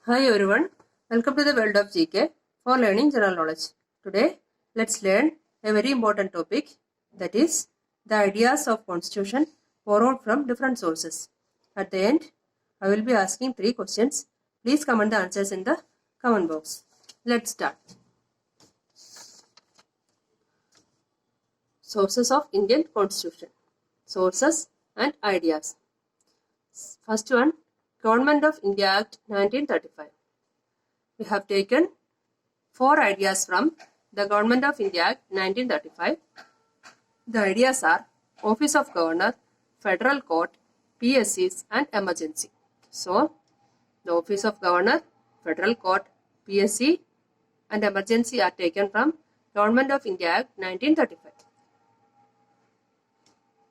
Hi everyone, welcome to the world of GK for learning general knowledge. Today, let's learn a very important topic, that is the ideas of constitution borrowed from different sources. At the end, I will be asking 3 questions. Please comment the answers in the comment box. Let's start. Sources of Indian Constitution. Sources and ideas. First one, Government of India Act 1935. We have taken 4 ideas from the Government of India Act 1935. The ideas are Office of Governor, Federal Court, PSCs and Emergency. So, the Office of Governor, Federal Court, PSC and Emergency are taken from Government of India Act 1935.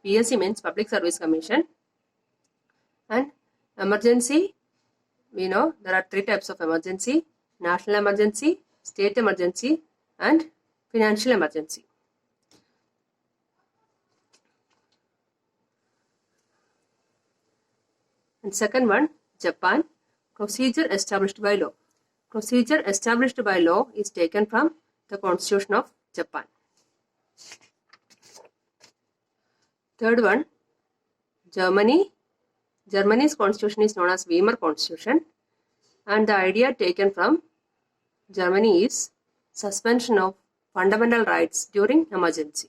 PSC means Public Service Commission, and emergency, we know there are 3 types of emergency: national emergency, state emergency and financial emergency. And second one, Japan, procedure established by law. Procedure established by law is taken from the Constitution of Japan. Third one, Germany. Germany's constitution is known as Weimar Constitution, and the idea taken from Germany is suspension of fundamental rights during emergency.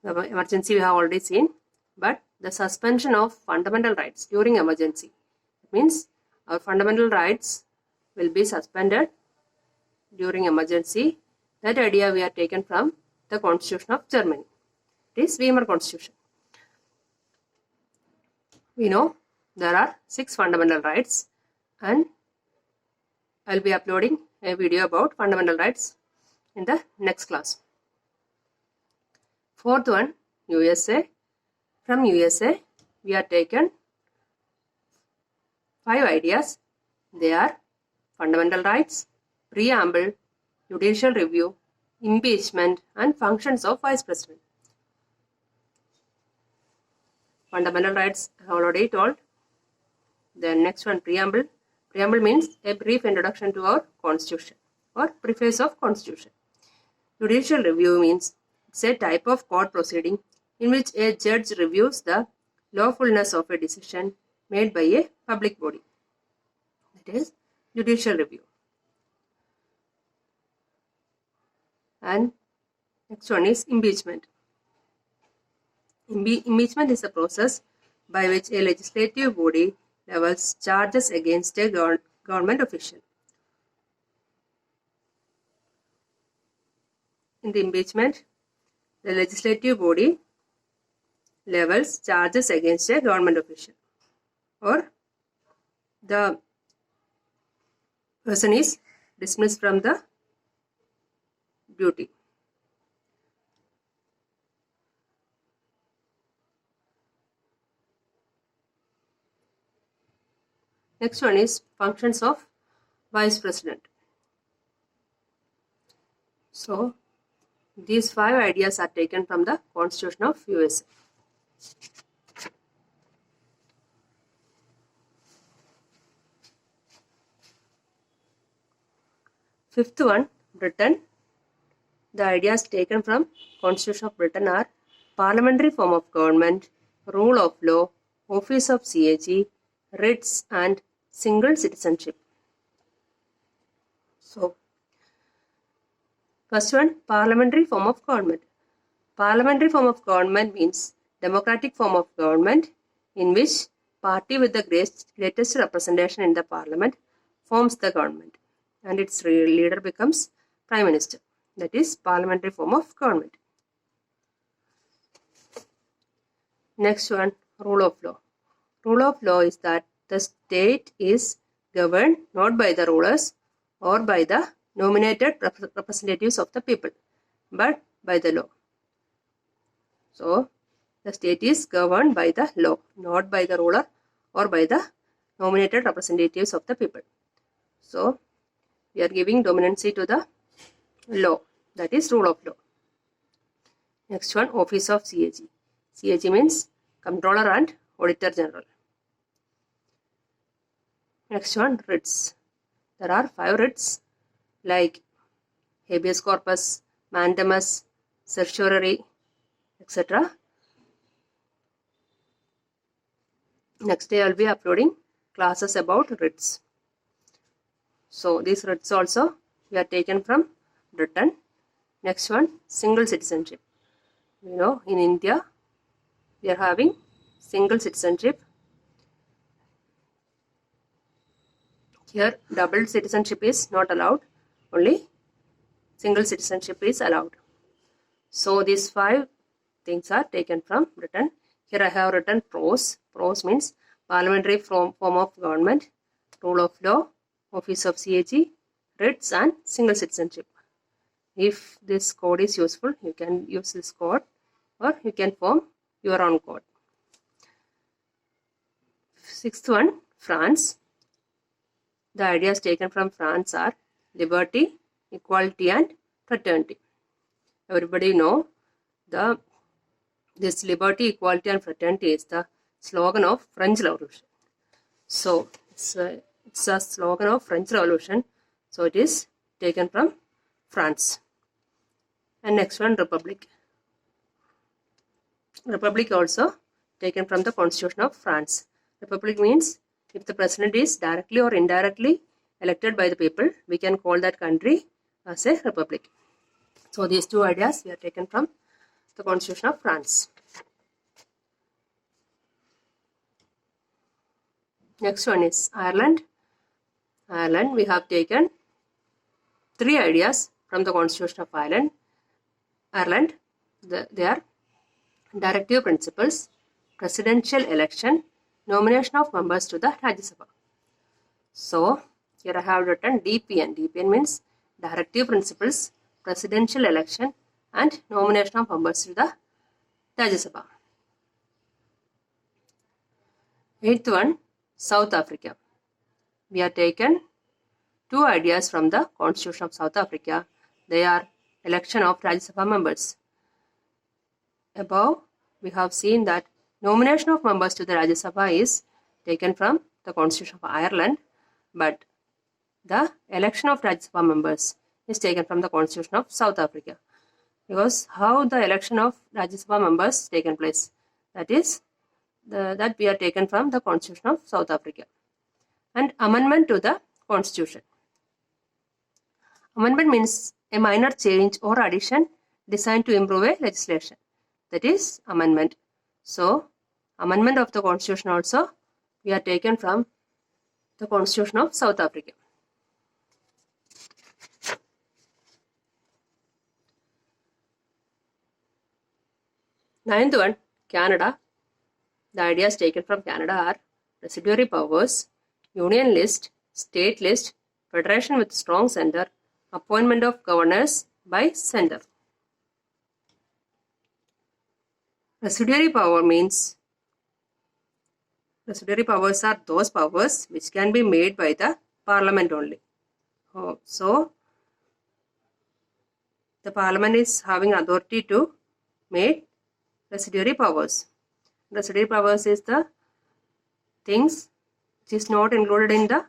The emergency we have already seen, but the suspension of fundamental rights during emergency. It means our fundamental rights will be suspended during emergency. That idea we are taken from the Constitution of Germany. It is Weimar Constitution. We know there are 6 fundamental rights, and I will be uploading a video about fundamental rights in the next class. Fourth one, USA. From USA, we are taken 5 ideas. They are fundamental rights, preamble, judicial review, impeachment and functions of vice president. Fundamental rights I have already told. Then next one, preamble. Preamble means a brief introduction to our constitution or preface of constitution. Judicial review means it's a type of court proceeding in which a judge reviews the lawfulness of a decision made by a public body. That is judicial review. And next one is impeachment. Impeachment is a process by which a legislative body levels charges against a government official. In the impeachment, the legislative body levels charges against a government official, or the person is dismissed from the duty. Next one is functions of vice president. So, these 5 ideas are taken from the Constitution of USA. Fifth one, Britain. The ideas taken from Constitution of Britain are parliamentary form of government, rule of law, office of CAG, writs and single citizenship. So, first one, parliamentary form of government. Parliamentary form of government means democratic form of government in which party with the greatest representation in the parliament forms the government and its leader becomes prime minister. That is parliamentary form of government. Next one, rule of law. Rule of law is that the state is governed not by the rulers or by the nominated representatives of the people, but by the law. So, the state is governed by the law, not by the ruler or by the nominated representatives of the people. So, we are giving dominancy to the law, that is rule of law. Next one, office of CAG. CAG means Comptroller and Auditor General. Next one, writs. There are 5 writs like habeas corpus, mandamus, certiorari, etc. Next day I will be uploading classes about writs. So these writs also we are taken from written. Next one, single citizenship. You know, in India we are having single citizenship. Here double citizenship is not allowed, only single citizenship is allowed. So these 5 things are taken from written. Here I have written prose. Prose means parliamentary form of government, rule of law, office of CAG, writs and single citizenship. If this code is useful, you can use this code or you can form your own code. 6th one, France. The ideas taken from France are liberty, equality and fraternity. Everybody know this liberty, equality and fraternity is the slogan of French Revolution. So it's a slogan of French Revolution. So it is taken from France. And next one, republic. Republic also taken from the Constitution of France. Republic means if the president is directly or indirectly elected by the people, we can call that country as a republic. So these 2 ideas we are taken from the Constitution of France. Next one is Ireland. Ireland, we have taken 3 ideas from the Constitution of Ireland. They are directive principles, presidential election, nomination of members to the Rajya Sabha. So here I have written DPN. DPN means directive principles, presidential election and nomination of members to the Rajya Sabha. 8th one, South Africa. We have taken 2 ideas from the Constitution of South Africa. They are election of Rajya Sabha members. Above, we have seen that nomination of members to the Rajya Sabha is taken from the Constitution of Ireland, but the election of Rajya Sabha members is taken from the Constitution of South Africa. Because how the election of Rajya Sabha members taken place, that is that we are taken from the Constitution of South Africa. And amendment to the Constitution. Amendment means a minor change or addition designed to improve a legislation. That is amendment. So amendment of the Constitution also we are taken from the Constitution of South Africa. 9th one, Canada. The ideas taken from Canada are residuary powers, union list, state list, federation with strong center, appointment of governors by center. Residuary power means residuary powers are those powers which can be made by the parliament only. So the parliament is having authority to make residuary powers. Residuary powers is the things which is not included in the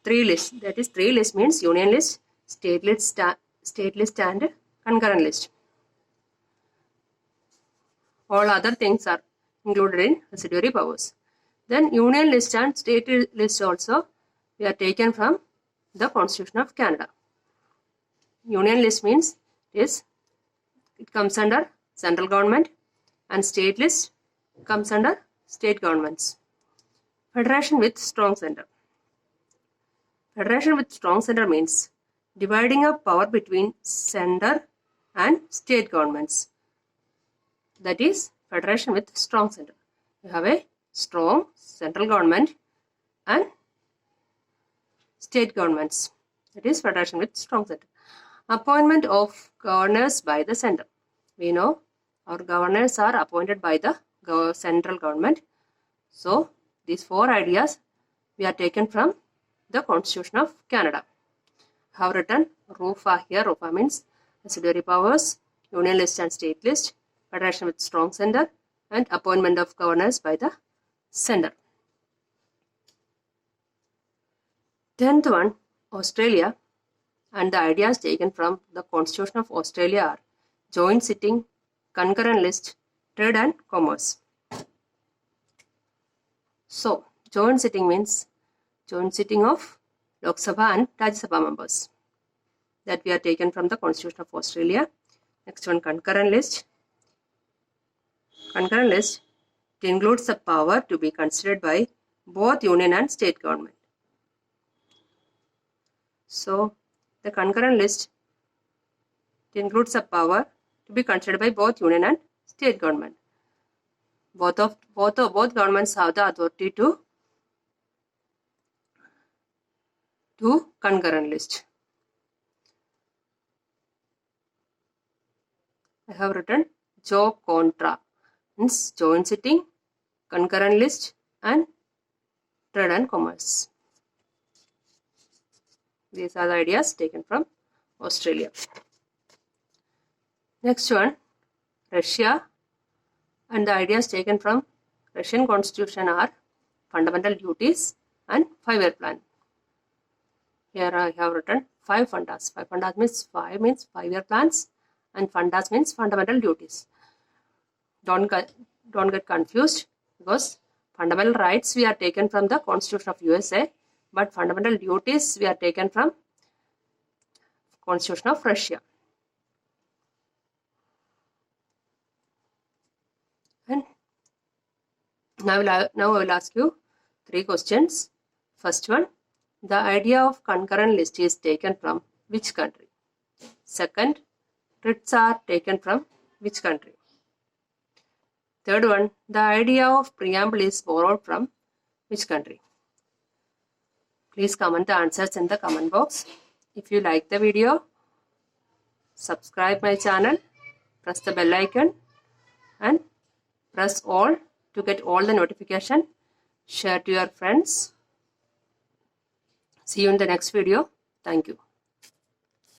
3 list. That is 3 list means union list, state list and concurrent list. All other things are included in residuary powers. Then union list and state list also we are taken from the Constitution of Canada. Union list means it comes under central government and state list comes under state governments. Federation with strong center. Federation with strong center means dividing up power between center and state governments. That is federation with strong center. You have a strong central government and state governments. That is federation with strong center. Appointment of governors by the center. We know our governors are appointed by the central government. So these 4 ideas we are taken from the Constitution of Canada. I have written RUFA here. RUFA means residuary powers, union list and state list, federation with strong center, and appointment of governors by the center. 10th one, Australia, and the ideas taken from the Constitution of Australia are joint sitting, concurrent list, trade and commerce. So, joint sitting means joint sitting of Lok Sabha and Rajya Sabha members that we are taken from the Constitution of Australia. Next one, concurrent list. Concurrent list, it includes the power to be considered by both union and state government. So, the concurrent list, it includes the power to be considered by both union and state government. Both governments have the authority to concurrent list. I have written jo contra means joint sitting, concurrent list and trade and commerce. These are the ideas taken from Australia. Next one, Russia, and the ideas taken from Russian Constitution are fundamental duties and 5-year plan. Here I have written 5 fundas. 5 fundas means 5-year plans, and fundas means fundamental duties. Don't get confused, because fundamental rights we are taken from the Constitution of USA, but fundamental duties we are taken from Constitution of Russia. And now I will ask you 3 questions. First one, the idea of concurrent list is taken from which country? Second, writs are taken from which country? Third one, the idea of preamble is borrowed from which country? Please comment the answers in the comment box. If you like the video, subscribe my channel, press the bell icon and press all to get all the notification. Share to your friends. See you in the next video. Thank you.